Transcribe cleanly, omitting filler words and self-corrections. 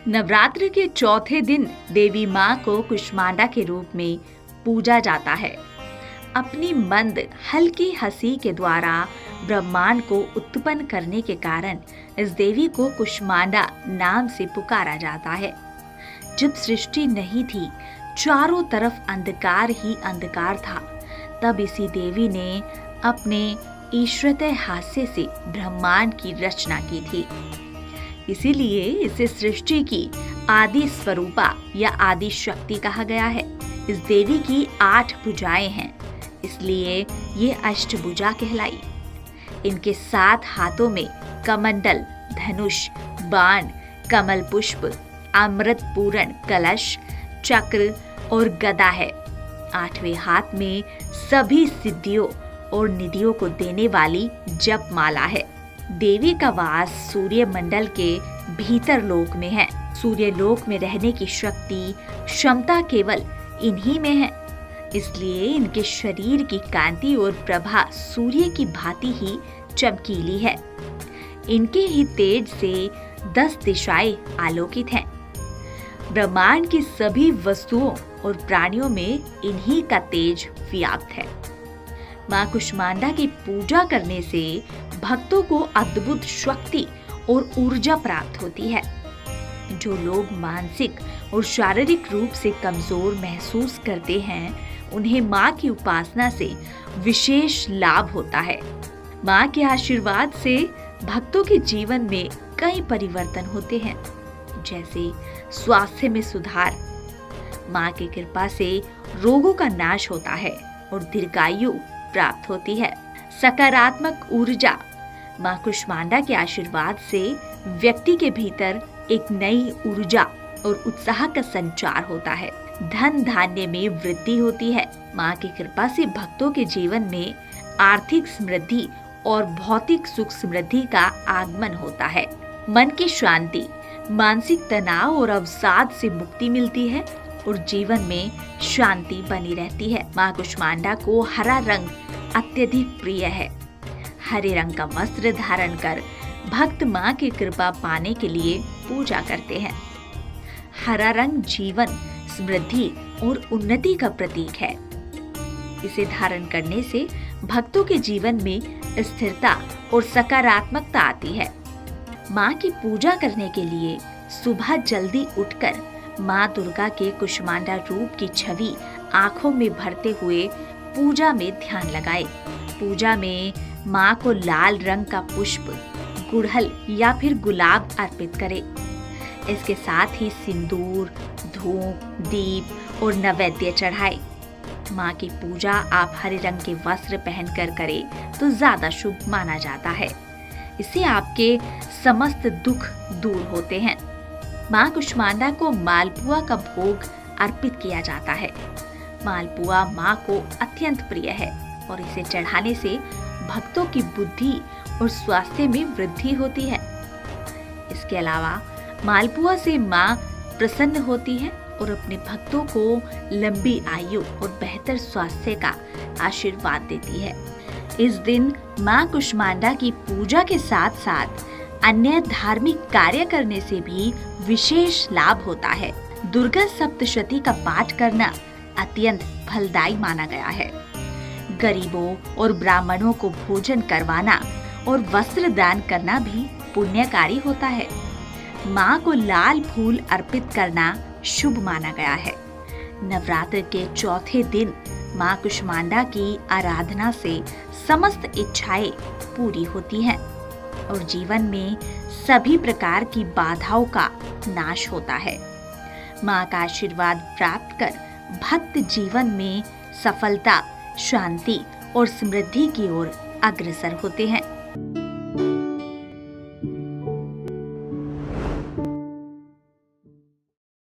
नवरात्र के चौथे दिन देवी माँ को कुष्मांडा के रूप में पूजा जाता है। अपनी मंद हल्की हंसी के द्वारा ब्रह्मांड को उत्पन्न करने के कारण इस देवी को कुष्मांडा नाम से पुकारा जाता है। जब सृष्टि नहीं थी, चारों तरफ अंधकार ही अंधकार था, तब इसी देवी ने अपने ईश्वरतः हास्य से ब्रह्मांड की रचना की थी। इसीलिए इसे सृष्टि की आदि स्वरूपा या आदि शक्ति कहा गया है। इस देवी की 8 भुजाएं हैं, इसलिए ये अष्टभुजा कहलाई। इनके 7 हाथों में कमंडल, धनुष, बाण, कमल पुष्प, अमृत पूर्ण कलश, चक्र और गदा है। 8वें हाथ में सभी सिद्धियों और निधियों को देने वाली जप माला है। देवी का वास सूर्य मंडल के भीतर लोक में है। सूर्य लोक में रहने की शक्ति, क्षमता केवल इन्हीं में है। इसलिए इनके शरीर की कांति और प्रभा सूर्य की भांति ही चमकीली है। इनके ही तेज से 10 दिशाएं आलोकित हैं। ब्रह्मांड की सभी वस्तुओं और प्राणियों में इन्हीं का तेज व्याप्त है। माँ कुष्मांडा की पूजा करने से भक्तों को अद्भुत शक्ति और ऊर्जा प्राप्त होती है। जो लोग मानसिक और शारीरिक रूप से कमजोर महसूस करते हैं, उन्हें माँ की उपासना से विशेष लाभ होता है। माँ के आशीर्वाद से भक्तों के जीवन में कई परिवर्तन होते हैं, जैसे स्वास्थ्य में सुधार। माँ की कृपा से रोगों का नाश होता है और दीर्घायु प्राप्त होती है। सकारात्मक ऊर्जा। माँ कुष्मांडा के आशीर्वाद से व्यक्ति के भीतर एक नई ऊर्जा और उत्साह का संचार होता है। धन धान्य में वृद्धि होती है। माँ की कृपा से भक्तों के जीवन में आर्थिक समृद्धि और भौतिक सुख समृद्धि का आगमन होता है। मन की शांति। मानसिक तनाव और अवसाद से मुक्ति मिलती है और जीवन में शांति बनी रहती है। माँ कुष्मांडा को हरा रंग अत्यधिक प्रिय है। हरे रंग का वस्त्र धारण कर भक्त माँ की कृपा पाने के लिए पूजा करते हैं। हरा रंग जीवन, समृद्धि और उन्नति का प्रतीक है। इसे धारण करने से भक्तों के जीवन में स्थिरता और सकारात्मकता आती है। माँ की पूजा करने के लिए सुबह जल्दी उठकर माँ दुर्गा के कुष्मांडा रूप की छवि आंखों में भरते हुए पूजा में ध्यान लगाए। पूजा में माँ को लाल रंग का पुष्प, गुड़हल या फिर गुलाब अर्पित करें। इसके साथ ही सिंदूर, धूप, दीप और नैवेद्य चढ़ाए। माँ की पूजा आप हरे रंग के वस्त्र पहनकर करें तो ज्यादा शुभ माना जाता है। इससे आपके समस्त दुख दूर होते हैं। माँ कुष्मांडा को मालपुआ का भोग अर्पित किया जाता है। मालपुआ माँ को अत्यंत प्रिय है और इसे चढ़ाने से भक्तों की बुद्धि और स्वास्थ्य में वृद्धि होती है। इसके अलावा मालपुआ से माँ प्रसन्न होती है और अपने भक्तों को लंबी आयु और बेहतर स्वास्थ्य का आशीर्वाद देती है। इस दिन माँ कुष्मांडा की पूजा के साथ साथ अन्य धार्मिक कार्य करने से भी विशेष लाभ होता है। दुर्गा सप्तशती का पाठ करना अत्यंत फलदायी माना गया है। गरीबों और ब्राह्मणों को भोजन करवाना और वस्त्र दान करना भी पुण्यकारी होता है। माँ को लाल फूल अर्पित करना शुभ माना गया है। नवरात्र के चौथे दिन माँ कुष्मांडा की आराधना से समस्त इच्छाएं पूरी होती हैं और जीवन में सभी प्रकार की बाधाओं का नाश होता है। माँ का आशीर्वाद प्राप्त कर भक्त जीवन में सफलता, शांति और समृद्धि की ओर अग्रसर होते हैं।